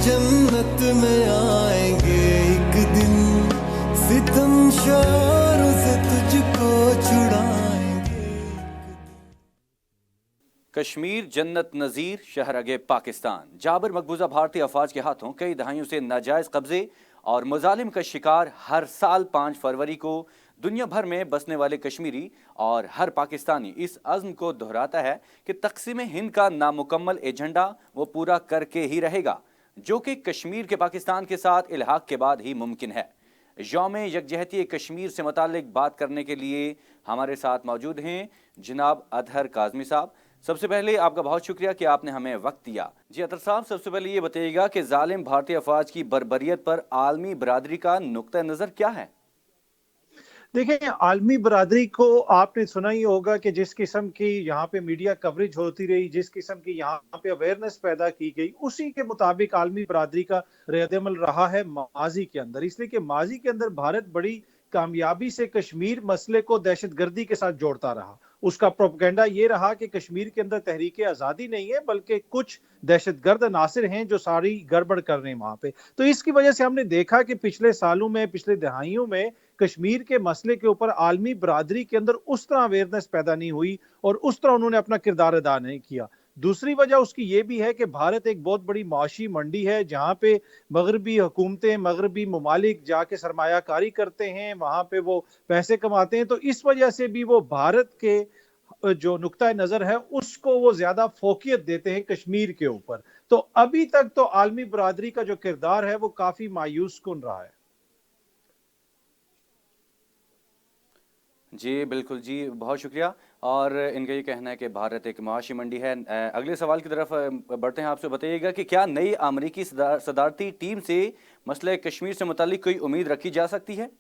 जन्नत में आएंगे एक दिन, सितम शारों से तुझको छुड़ाएंगे। कश्मीर जन्नत नज़ीर शहर अगे पाकिस्तान। जाबिर मकबूजा भारतीय अफवाज के हाथों कई दहाइयों से नाजायज़ कब्जे और मुजालिम का शिकार हर साल 5 फरवरी को दुनिया भर में बसने वाले कश्मीरी और हर पाकिस्तानी इस अज़्म को दोहराता है कि तक़सीम हिंद का नामुकम्मल एजेंडा वो पूरा करके ही रहेगा, जो कि कश्मीर के पाकिस्तान के साथ इल्हाक़ के बाद ही मुमकिन है। यौम यकजहती कश्मीर से मुताल्लिक बात करने के लिए हमारे साथ मौजूद हैं जनाब अतहर काज़मी साहब। सबसे पहले आपका बहुत शुक्रिया कि आपने हमें वक्त दिया। जी अतहर साहब, सबसे पहले ये बताइएगा कि जालिम भारतीय अफवाज की बर्बरियत पर आलमी बरादरी का नुक्ता नज़र क्या है? देखिए, आलमी बरादरी को आपने सुना ही होगा कि जिस किस्म की यहाँ पे मीडिया कवरेज होती रही, जिस किस्म की यहाँ पे अवेयरनेस पैदा की गई, उसी के मुताबिक आलमी बरादरी का रद्द-ए-अमल रहा है माजी के अंदर। इसलिए कि माजी के अंदर भारत बड़ी कामयाबी से कश्मीर मसले को दहशतगर्दी के साथ जोड़ता रहा। उसका प्रोपेगेंडा ये रहा कि कश्मीर के अंदर तहरीक आज़ादी नहीं है, बल्कि कुछ दहशतगर्द अनासिर हैं जो सारी गड़बड़ कर रहे हैं वहां पे। तो इसकी वजह से हमने देखा कि पिछले सालों में, पिछले दहाइयों में कश्मीर के मसले के ऊपर आलमी बरादरी के अंदर उस तरह अवेयरनेस पैदा नहीं हुई और उस तरह उन्होंने अपना किरदार अदा नहीं किया। दूसरी वजह उसकी ये भी है कि भारत एक बहुत बड़ी माशी मंडी है, जहाँ पे मगरबी हुकूमतें, मगरबी ममालिक जाके सरमायाकारी करते हैं, वहां पे वो पैसे कमाते हैं। तो इस वजह से भी वो भारत के जो नुक्ता नजर है उसको वो ज्यादा फोकियत देते हैं कश्मीर के ऊपर। तो अभी तक तो आलमी बरादरी का जो किरदार है वो काफी मायूस कुन रहा है। जी बिल्कुल जी, बहुत शुक्रिया। और इनका ये कहना है कि भारत एक माशी मंडी है। अगले सवाल की तरफ बढ़ते हैं। आपसे बताइएगा कि क्या नई अमरीकी सदारती टीम से मसले कश्मीर से मुताल्लिक कोई उम्मीद रखी जा सकती है?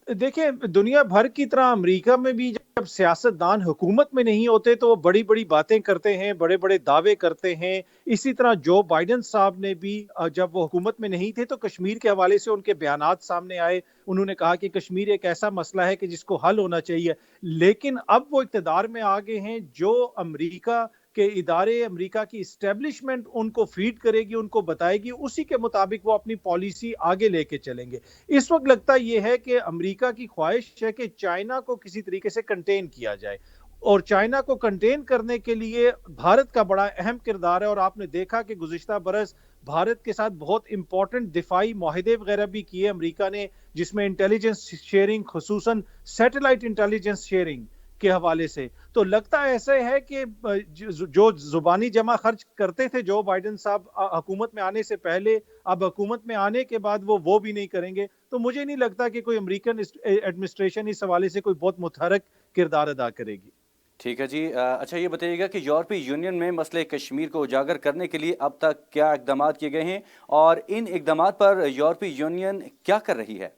देखिए, दुनिया भर की तरह अमेरिका में भी जब सियासतदान हुकूमत में नहीं होते तो वो बड़ी बड़ी बातें करते हैं, बड़े बड़े दावे करते हैं। इसी तरह जो बाइडेन साहब ने भी जब वो हुकूमत में नहीं थे तो कश्मीर के हवाले से उनके बयानात सामने आए। उन्होंने कहा कि कश्मीर एक ऐसा मसला है कि जिसको हल होना चाहिए। लेकिन अब वो इक़्तिदार में आ गए हैं, जो अमेरिका के इदारे, अमेरिका की इस्टेब्लिशमेंट उनको फीड करेगी, उनको बताएगी, उसी के मुताबिक वो अपनी पॉलिसी आगे लेके चलेंगे। इस वक्त लगता ये है कि अमेरिका की ख्वाहिश है कि चाइना को किसी तरीके से कंटेन किया जाए, और चाइना को कंटेन करने के लिए भारत का बड़ा अहम किरदार है। और आपने देखा कि गुज़िश्ता बरस भारत के साथ बहुत इंपॉर्टेंट दिफाई मुआहदे वगैरह भी किए अमेरिका ने, जिसमें इंटेलिजेंस शेयरिंग, खुसूसन सैटेलाइट इंटेलिजेंस शेयरिंग के हवाले से। तो लगता ऐसे है कि जो जुबानी जमा खर्च करते थे जो बाइडेन साहब हुकूमत में आने से पहले, अब हुकूमत में आने के बाद वो भी नहीं करेंगे। तो मुझे नहीं लगता कि कोई अमेरिकन एडमिनिस्ट्रेशन इस हवाले से कोई बहुत मुतहरक किरदार अदा करेगी। ठीक है जी। अच्छा ये बताइएगा कि यूरोपीय यूनियन में मसले कश्मीर को उजागर करने के लिए अब तक क्या इक़दाम किए गए हैं और इन इक़दाम पर यूरोपीय यूनियन क्या कर रही है?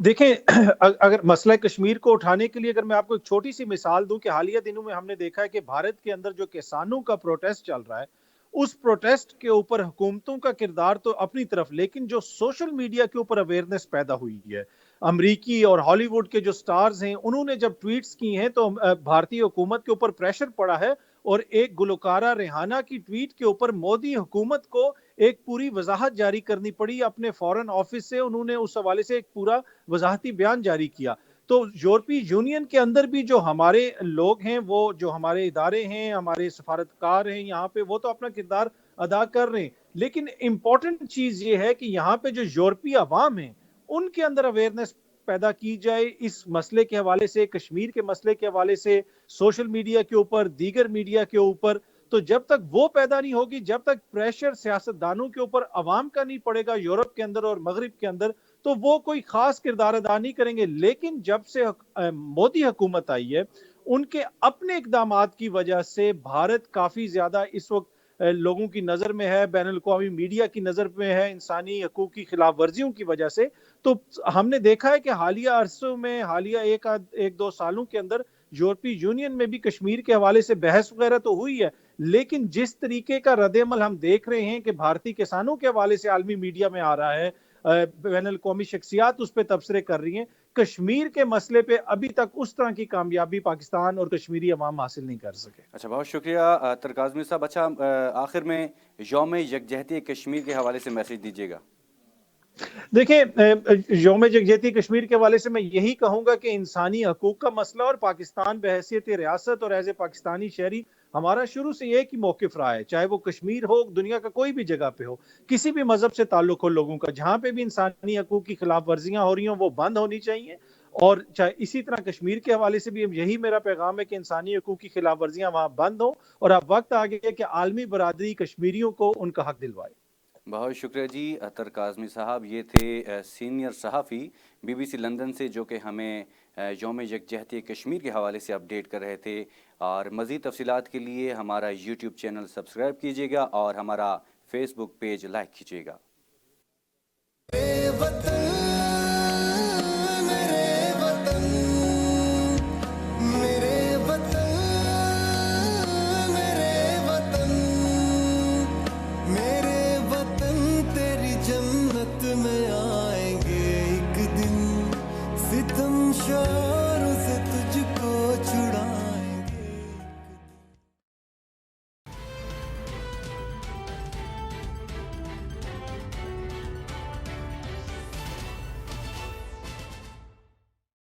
देखें, अगर मसला कश्मीर को उठाने के लिए अगर मैं आपको एक छोटी सी मिसाल दूं कि हालिया दिनों में हमने देखा है कि भारत के अंदर जो किसानों का प्रोटेस्ट चल रहा है, उस प्रोटेस्ट के ऊपर हुकूमतों का किरदार तो अपनी तरफ, लेकिन जो सोशल मीडिया के ऊपर अवेयरनेस पैदा हुई है, अमरीकी और हॉलीवुड के जो स्टार्स हैं उन्होंने जब ट्वीट्स की हैं तो भारतीय हुकूमत के ऊपर प्रेशर पड़ा है। और एक गुलकारा रेहाना की ट्वीट के ऊपर मोदी हुकूमत को एक पूरी वजाहत जारी करनी पड़ी अपने फॉरेन ऑफिस से। उन्होंने उस हवाले से एक पूरा वजाहती बयान जारी किया। तो यूरोपीय यूनियन के अंदर भी जो हमारे लोग हैं, वो जो हमारे इदारे हैं, हमारे सफारतकार हैं यहाँ पे, वो तो अपना किरदार अदा कर रहे हैं। लेकिन इंपॉर्टेंट चीज ये है कि यहाँ पे जो यूरोपीय अवाम है उनके अंदर अवेयरनेस पैदा की जाए इस मसले के हवाले से, कश्मीर के मसले के हवाले से, सोशल मीडिया के ऊपर, दीगर मीडिया के ऊपर। तो जब तक वो पैदा नहीं होगी, जब तक प्रेशर सियासतदानों के ऊपर अवाम का नहीं पड़ेगा यूरोप के अंदर और मगरिब के अंदर, तो वो कोई खास किरदार अदा नहीं करेंगे। लेकिन जब से मोदी हुकूमत आई है, उनके अपने इकदामात की वजह से भारत काफी ज्यादा इस वक्त लोगों की नजर में है, बैनुल अक़वामी मीडिया की नजर में है, इंसानी हकूक की खिलाफ वर्जियों की वजह से। तो हमने देखा है कि हालिया अरसों में, हालिया एक दो सालों के अंदर यूरोपीय यूनियन में भी कश्मीर के हवाले से बहस वगैरह तो हुई है, लेकिन जिस तरीके का रद्द-ए-अमल हम देख रहे हैं कि भारतीय किसानों के हवाले से आलमी मीडिया में आ रहा है, बैनुल अक़वामी शख्सियात उस पर तबसरे कर रही हैं کشمیر کے مسئلے پہ ابھی تک اس طرح کی کامیابی پاکستان اور کشمیری عوام حاصل نہیں کر سکے۔ اچھا، بہت شکریہ طارق کاظمی صاحب۔ اچھا، آخر میں یوم یکجہتی کشمیر کے حوالے سے میسیج دیجیے گا۔ دیکھیں، یوم یکجہتی کشمیر کے حوالے سے میں یہی کہوں گا کہ انسانی حقوق کا مسئلہ اور پاکستان بحیثیت ریاست اور ایز اے پاکستانی شہری ہمارا شروع سے ایک ہی موقف رہا ہے، چاہے وہ کشمیر ہو، دنیا کا کوئی بھی جگہ پہ ہو، کسی بھی مذہب سے تعلق ہو لوگوں کا، جہاں پہ بھی انسانی حقوق کی خلاف ورزیاں ہو رہی ہوں وہ بند ہونی چاہیے۔ اور چاہے اسی طرح کشمیر کے حوالے سے بھی یہی میرا پیغام ہے کہ انسانی حقوق کی خلاف ورزیاں وہاں بند ہوں، اور اب وقت آ گیا کہ عالمی برادری کشمیریوں کو ان کا حق دلوائے۔ بہت شکریہ جی طارق کاظمی صاحب، یہ تھے سینئر صحافی BBC لندن سے، جو کہ ہمیں یوم یکجہتی کشمیر کے حوالے سے اپڈیٹ کر رہے تھے۔ اور مزید تفصیلات کے لیے ہمارا YouTube چینل سبسکرائب کیجیے گا اور ہمارا Facebook پیج لائک کیجیے گا۔